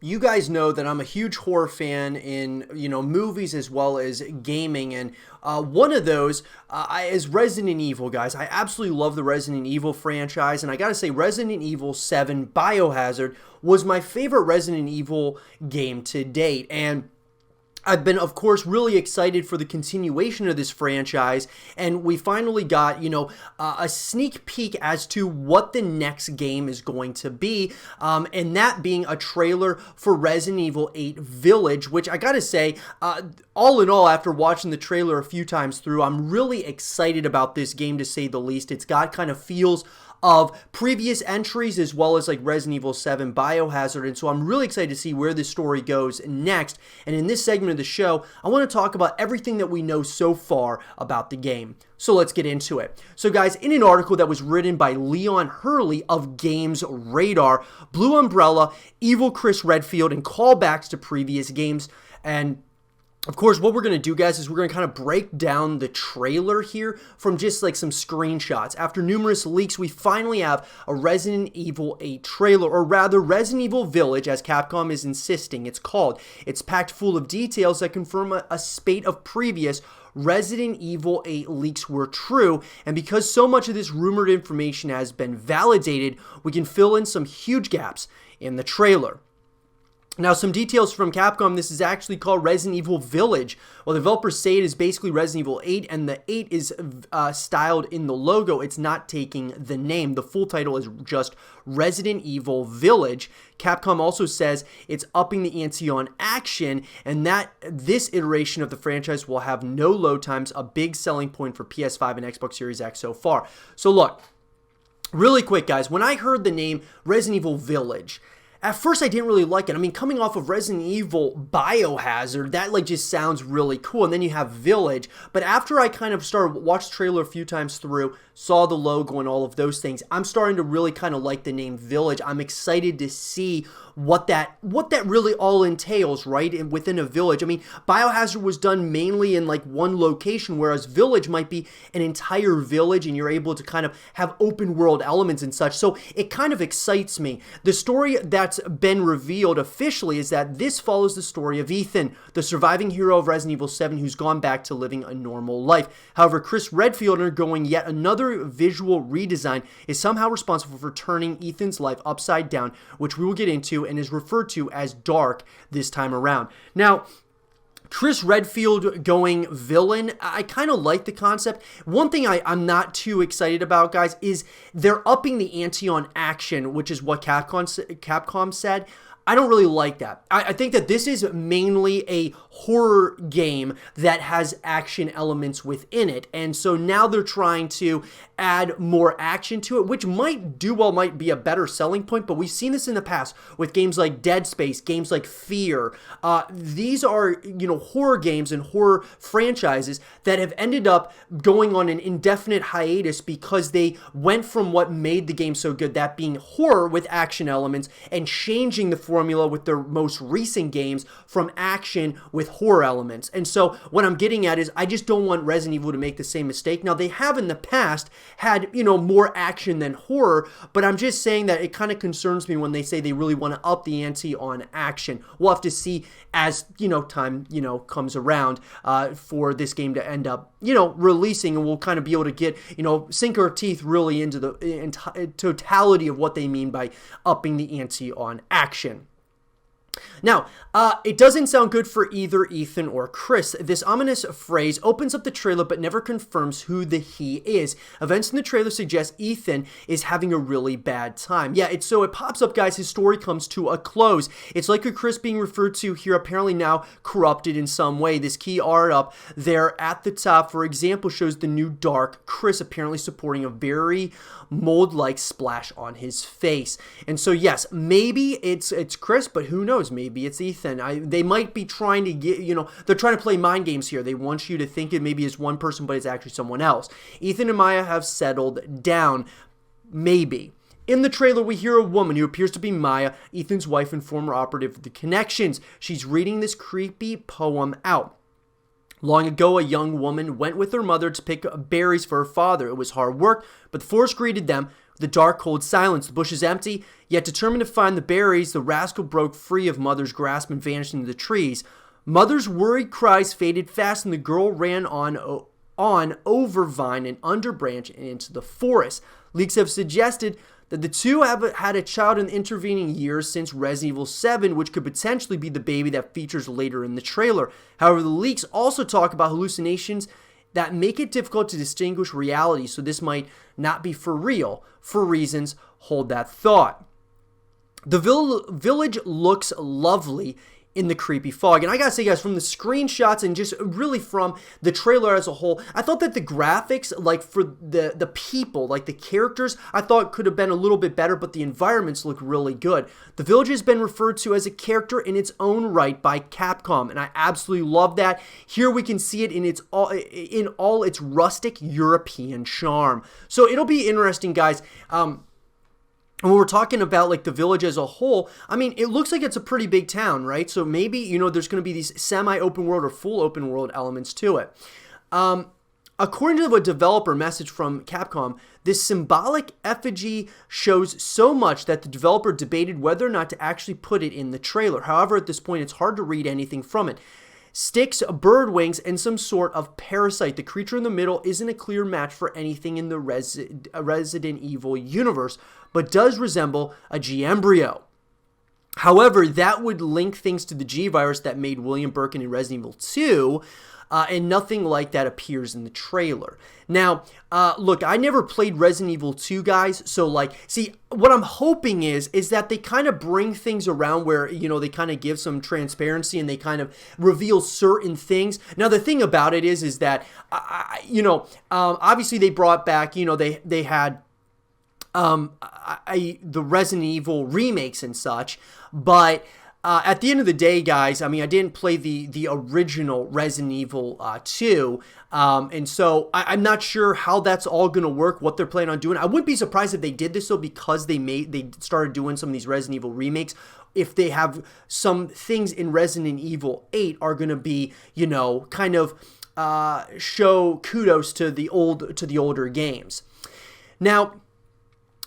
You guys know that I'm a huge horror fan in, movies as well as gaming. And one of those is Resident Evil, guys. I absolutely love the Resident Evil franchise. And I got to say, Resident Evil 7 Biohazard was my favorite Resident Evil game to date. And I've been, of course, really excited for the continuation of this franchise, and we finally got, a sneak peek as to what the next game is going to be, and that being a trailer for Resident Evil 8 Village, which I gotta say, all in all, after watching the trailer a few times through, I'm really excited about this game, to say the least. It's got kind of feels of previous entries as well as like Resident Evil 7 Biohazard, and so I'm really excited to see where this story goes next. And in this segment of the show, I want to talk about everything that we know so far about the game. So let's get into it. So guys, in an article that was written by Leon Hurley of Games Radar, Blue Umbrella, Evil Chris Redfield, and callbacks to previous games. And of course, what we're going to do, guys, is we're going to kind of break down the trailer here from just like some screenshots. After numerous leaks, we finally have a Resident Evil 8 trailer, or rather Resident Evil Village, as Capcom is insisting it's called. It's packed full of details that confirm a spate of previous Resident Evil 8 leaks were true, and because so much of this rumored information has been validated, we can fill in some huge gaps in the trailer. Now, some details from Capcom: this is actually called Resident Evil Village. Well, the developers say it is basically Resident Evil 8, and the 8 is styled in the logo. It's not taking the name. The full title is just Resident Evil Village. Capcom also says it's upping the ante on action, and that this iteration of the franchise will have no load times, a big selling point for PS5 and Xbox Series X so far. So look, really quick, guys, when I heard the name Resident Evil Village, at first, I didn't really like it. I mean, coming off of Resident Evil Biohazard, that like just sounds really cool. And then you have Village. But after I kind of watched the trailer a few times through, saw the logo and all of those things, I'm starting to really kind of like the name Village. I'm excited to see what that really all entails, right? And within a village. I mean, Biohazard was done mainly in like one location, whereas Village might be an entire village, and you're able to kind of have open world elements and such. So it kind of excites me. The story that's been revealed officially is that this follows the story of Ethan, the surviving hero of Resident Evil 7, who's gone back to living a normal life. However, Chris Redfield, undergoing yet another visual redesign, is somehow responsible for turning Ethan's life upside down, which we will get into, and is referred to as Dark this time around. Now, Chris Redfield going villain, I kind of like the concept. One thing I'm not too excited about, guys, is they're upping the ante on action, which is what Capcom said. I don't really like that. I think that this is mainly a horror game that has action elements within it. And so now they're trying to add more action to it, which might be a better selling point. But we've seen this in the past with games like Dead Space, games like Fear. These are, horror games and horror franchises that have ended up going on an indefinite hiatus because they went from what made the game so good, that being horror with action elements, and changing the formula with their most recent games from action with horror elements. And so what I'm getting at is I just don't want Resident Evil to make the same mistake. Now, they have in the past had, more action than horror, but I'm just saying that it kind of concerns me when they say they really want to up the ante on action. We'll have to see as, time, comes around for this game to end up, releasing, and we'll kind of be able to get, sink our teeth really into the totality of what they mean by upping the ante on action. Now, it doesn't sound good for either Ethan or Chris. This ominous phrase opens up the trailer but never confirms who the he is. Events in the trailer suggest Ethan is having a really bad time. Yeah, it pops up, guys. His story comes to a close. It's like a Chris being referred to here, apparently now corrupted in some way. This key art up there at the top, for example, shows the new Dark Chris apparently supporting a very mold-like splash on his face. And so, yes, maybe it's Chris, but who knows? Maybe it's Ethan. They might be trying to get, they're trying to play mind games here. They want you to think it maybe is one person, but it's actually someone else. Ethan and Maya have settled down. Maybe. In the trailer, we hear a woman who appears to be Maya, Ethan's wife and former operative of the Connections. She's reading this creepy poem out. Long ago, a young woman went with her mother to pick berries for her father. It was hard work, but the forest greeted them The dark, cold silence. The bush is empty, yet determined to find the berries, the rascal broke free of Mother's grasp and vanished into the trees. Mother's worried cries faded fast, and the girl ran on over vine and under branch and into the forest. Leaks have suggested that the two have had a child in the intervening years since Resident Evil 7, which could potentially be the baby that features later in the trailer. However, the leaks also talk about hallucinations that make it difficult to distinguish reality, so this might not be for real. For reasons, hold that thought. The village looks lovely in the creepy fog. And I gotta say, guys, from the screenshots and just really from the trailer as a whole, I thought that the graphics, like for the people, like the characters, I thought could have been a little bit better, but the environments look really good. The village has been referred to as a character in its own right by Capcom, and I absolutely love that. Here we can see it in all its rustic European charm. So it'll be interesting, guys. When we're talking about like the village as a whole, I mean, it looks like it's a pretty big town, right? So maybe, you know, there's going to be these semi-open world or full open world elements to it. According to a developer message from Capcom, this symbolic effigy shows so much that the developer debated whether or not to actually put it in the trailer. However, at this point, it's hard to read anything from it. Sticks, bird wings, and some sort of parasite. The creature in the middle isn't a clear match for anything in the Resident Evil universe, but does resemble a G embryo. However, that would link things to the G virus that made William Birkin in Resident Evil 2, and nothing like that appears in the trailer. Now, look, I never played Resident Evil 2, guys, so, like, see, what I'm hoping is that they kind of bring things around where, you know, they kind of give some transparency and they kind of reveal certain things. Now, the thing about it is that, you know, obviously they brought back, you know, they had the Resident Evil remakes and such, but at the end of the day, guys, I mean, I didn't play the original Resident Evil 2, and so I'm not sure how that's all going to work, what they're planning on doing. I wouldn't be surprised if they did this, though, because they started doing some of these Resident Evil remakes. If they have some things in Resident Evil 8 are going to be, you know, kind of show kudos to the older games. Now,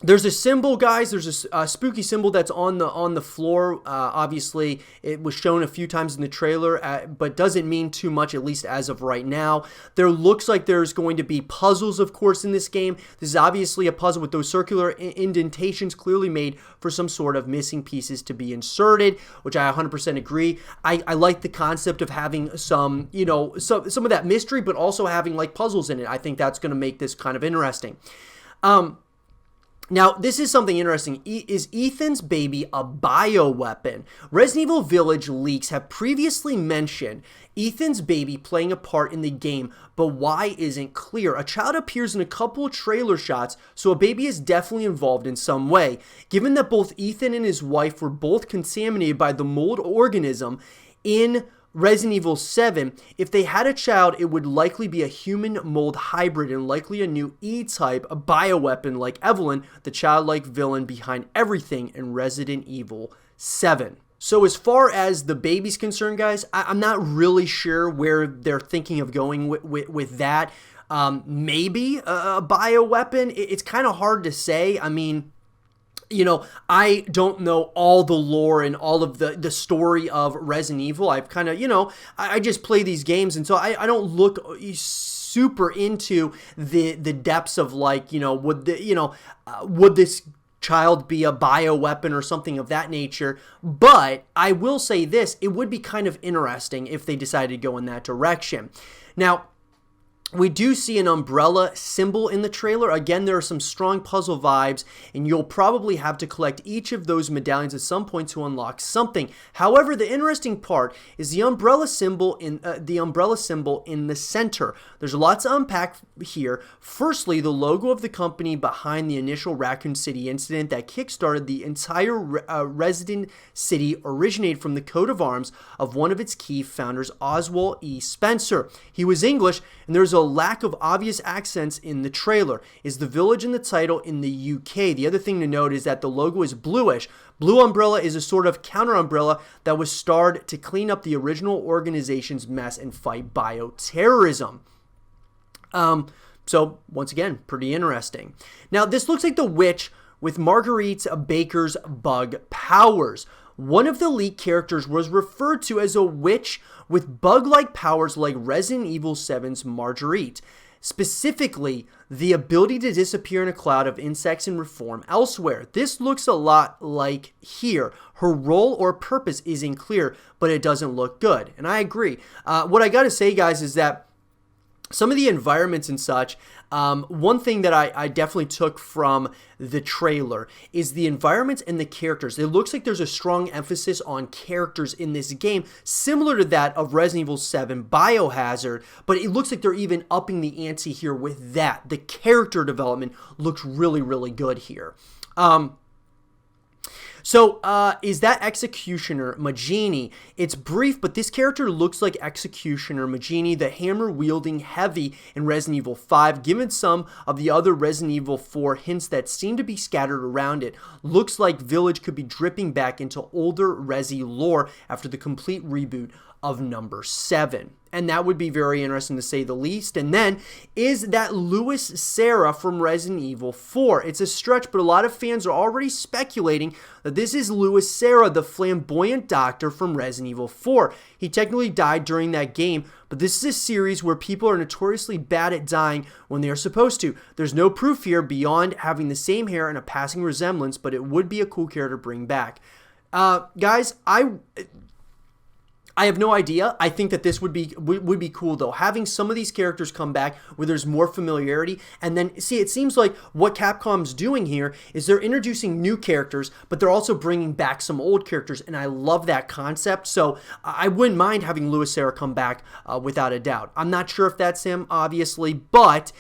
there's a symbol, guys. There's a spooky symbol that's on the floor. Obviously, it was shown a few times in the trailer, but doesn't mean too much, at least as of right now. There looks like there's going to be puzzles, of course, in this game. This is obviously a puzzle with those circular indentations clearly made for some sort of missing pieces to be inserted, which I 100% agree. I like the concept of having some, you know, some of that mystery, but also having like puzzles in it. I think that's going to make this kind of interesting. Now, this is something interesting. Is Ethan's baby a bioweapon? Resident Evil Village leaks have previously mentioned Ethan's baby playing a part in the game, but why isn't clear. A child appears in a couple of trailer shots, so a baby is definitely involved in some way. Given that both Ethan and his wife were both contaminated by the mold organism in Resident Evil 7, if they had a child, it would likely be a human mold hybrid and likely a new E-type, a bioweapon like Evelyn, the childlike villain behind everything in Resident Evil 7. So as far as the baby's concerned, guys, I'm not really sure where they're thinking of going with that. Maybe a bioweapon. It's kind of hard to say. I mean, you know, I don't know all the lore and all of the story of Resident Evil. I've kind of, you know, I just play these games, and so I don't look super into the depths of, like, you know, would this child be a bioweapon or something of that nature. But I will say this, it would be kind of interesting if they decided to go in that direction. Now, we do see an umbrella symbol in the trailer. Again, there are some strong puzzle vibes, and you'll probably have to collect each of those medallions at some point to unlock something. However, the interesting part is the umbrella symbol in the center. There's lots to unpack here. Firstly, the logo of the company behind the initial Raccoon City incident that kickstarted the entire Resident City originated from the coat of arms of one of its key founders, Oswald E. Spencer. He was English, and there's a lack of obvious accents in the trailer. Is the village in the title in the UK? The other thing to note is that the logo is bluish. Blue Umbrella is a sort of counter umbrella that was starred to clean up the original organization's mess and fight bioterrorism. So once again, pretty interesting. Now this looks like the witch with Marguerite Baker's bug powers. One of the leaked characters was referred to as a witch with bug-like powers like Resident Evil 7's Marguerite. Specifically, the ability to disappear in a cloud of insects and reform elsewhere. This looks a lot like here. Her role or purpose isn't clear, but it doesn't look good. And I agree. What I gotta say, guys, is that some of the environments and such, one thing that I definitely took from the trailer is the environments and the characters. It looks like there's a strong emphasis on characters in this game, similar to that of Resident Evil 7 Biohazard, but it looks like they're even upping the ante here with that. The character development looks really, really good here. So, is that Executioner Magini? It's brief, but this character looks like Executioner Magini, the hammer-wielding heavy in Resident Evil 5, given some of the other Resident Evil 4 hints that seem to be scattered around it. Looks like Village could be dripping back into older Resi lore after the complete reboot of number 7. And that would be very interesting to say the least. And then, is that Louis Serra from Resident Evil 4? It's a stretch, but a lot of fans are already speculating that this is Louis Serra, the flamboyant doctor from Resident Evil 4. He technically died during that game, but this is a series where people are notoriously bad at dying when they are supposed to. There's no proof here beyond having the same hair and a passing resemblance, but it would be a cool character to bring back. Guys, I have no idea. I think that this would be cool, though. Having some of these characters come back where there's more familiarity. And then, see, it seems like what Capcom's doing here is they're introducing new characters, but they're also bringing back some old characters. And I love that concept. So I wouldn't mind having Louis Serra come back without a doubt. I'm not sure if that's him, obviously, but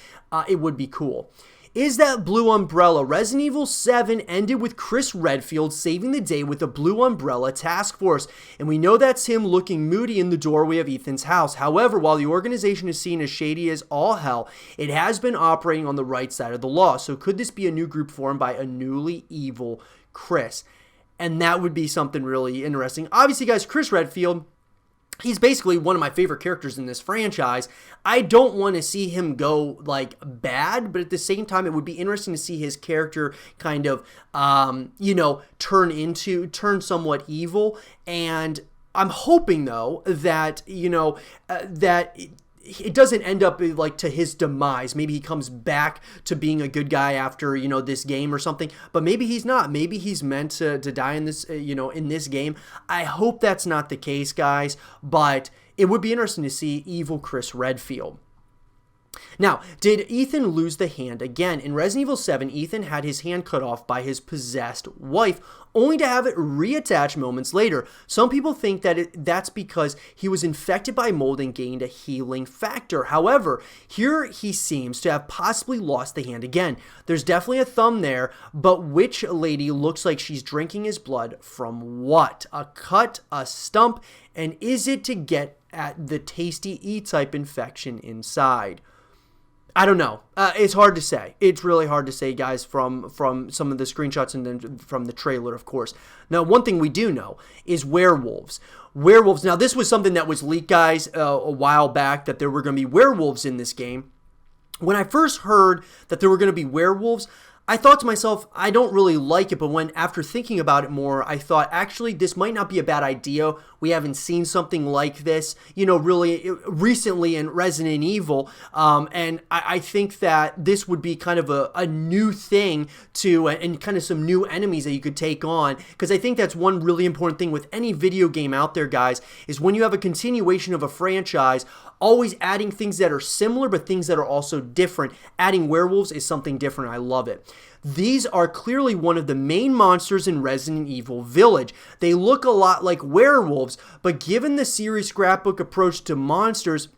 it would be cool. Is that Blue Umbrella? Resident Evil 7 ended with Chris Redfield saving the day with the Blue Umbrella Task Force, and we know that's him looking moody in the doorway of Ethan's house. However, while the organization is seen as shady as all hell, it has been operating on the right side of the law. So could this be a new group formed by a newly evil Chris? And that would be something really interesting. Obviously, guys, Chris Redfield, he's basically one of my favorite characters in this franchise. I don't want to see him go, like, bad, but at the same time, it would be interesting to see his character kind of, turn somewhat evil. And I'm hoping, though, that, that it doesn't end up like to his demise. Maybe he comes back to being a good guy after, this game or something, but maybe he's not. Maybe he's meant to die in this, in this game. I hope that's not the case, guys, but it would be interesting to see evil Chris Redfield. Now, did Ethan lose the hand again? In Resident Evil 7, Ethan had his hand cut off by his possessed wife, only to have it reattached moments later. Some people think that that's because he was infected by mold and gained a healing factor. However, here he seems to have possibly lost the hand again. There's definitely a thumb there, but which lady looks like she's drinking his blood from what? A cut, a stump, and is it to get at the tasty E-type infection inside? I don't know. It's hard to say. It's really hard to say, guys, from some of the screenshots and then from the trailer, of course. Now, one thing we do know is werewolves. Werewolves. Now, this was something that was leaked, guys, a while back, that there were going to be werewolves in this game. When I first heard that there were going to be werewolves, I thought to myself, I don't really like it, but after thinking about it more, I thought, actually, this might not be a bad idea. We haven't seen something like this, really recently in Resident Evil, and I think that this would be kind of a new thing and kind of some new enemies that you could take on, because I think that's one really important thing with any video game out there, guys, is when you have a continuation of a franchise, always adding things that are similar, but things that are also different. Adding werewolves is something different. I love it. These are clearly one of the main monsters in Resident Evil Village. They look a lot like werewolves, but given the series scrapbook approach to monsters,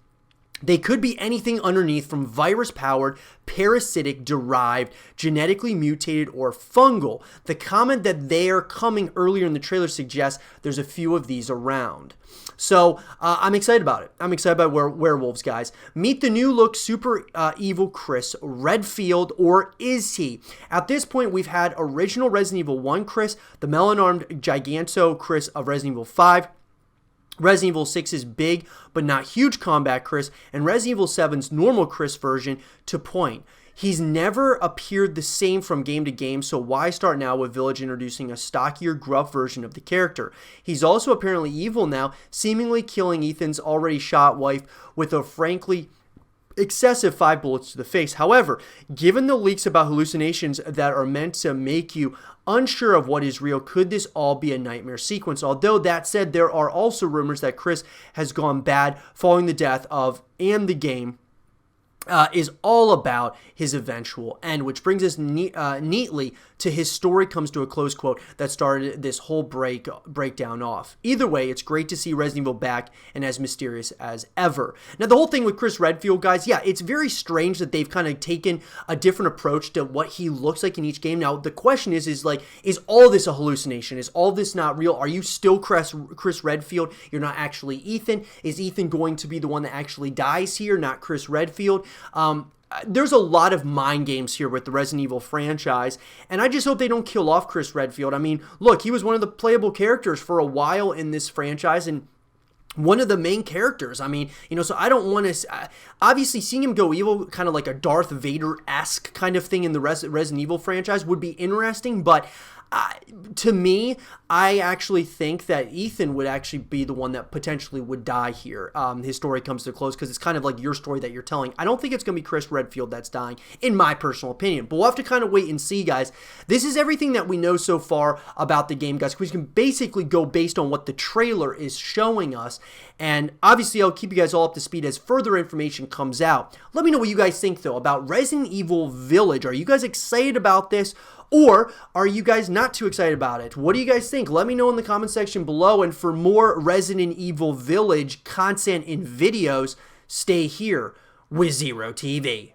they could be anything underneath from virus-powered, parasitic, derived, genetically mutated, or fungal. The comment that they are coming earlier in the trailer suggests there's a few of these around. So, I'm excited about it. I'm excited about werewolves, guys. Meet the new look super evil Chris Redfield, or is he? At this point, we've had original Resident Evil 1 Chris, the melon-armed Giganto Chris of Resident Evil 5, Resident Evil 6's big but not huge combat Chris, and Resident Evil 7's normal Chris version to point. He's never appeared the same from game to game, so why start now with Village introducing a stockier, gruff version of the character? He's also apparently evil now, seemingly killing Ethan's already shot wife with a frankly excessive 5 bullets to the face. However, given the leaks about hallucinations that are meant to make you unsure of what is real, could this all be a nightmare sequence? Although that said, there are also rumors that Chris has gone bad following the death of and the game is all about his eventual end, which brings us neatly to his story comes to a close quote that started this whole breakdown off. Either way, it's great to see Resident Evil back and as mysterious as ever. Now, the whole thing with Chris Redfield, guys, yeah, it's very strange that they've kind of taken a different approach to what he looks like in each game. Now, the question is like, is all this a hallucination? Is all this not real? Are you still Chris Redfield? You're not actually Ethan? Is Ethan going to be the one that actually dies here, not Chris Redfield? There's a lot of mind games here with the Resident Evil franchise, and I just hope they don't kill off Chris Redfield. I mean, look, he was one of the playable characters for a while in this franchise, and one of the main characters. I mean, so I don't want to... obviously, seeing him go evil, kind of like a Darth Vader-esque kind of thing in the Resident Evil franchise would be interesting, but... to me, I actually think that Ethan would actually be the one that potentially would die here. His story comes to a close because it's kind of like your story that you're telling. I don't think it's going to be Chris Redfield that's dying, in my personal opinion. But we'll have to kind of wait and see, guys. This is everything that we know so far about the game, guys. We can basically go based on what the trailer is showing us. And obviously, I'll keep you guys all up to speed as further information comes out. Let me know what you guys think, though, about Resident Evil Village. Are you guys excited about this? Or are you guys not too excited about it? What do you guys think? Let me know in the comment section below. And for more Resident Evil Village content and videos, stay here with Zero TV.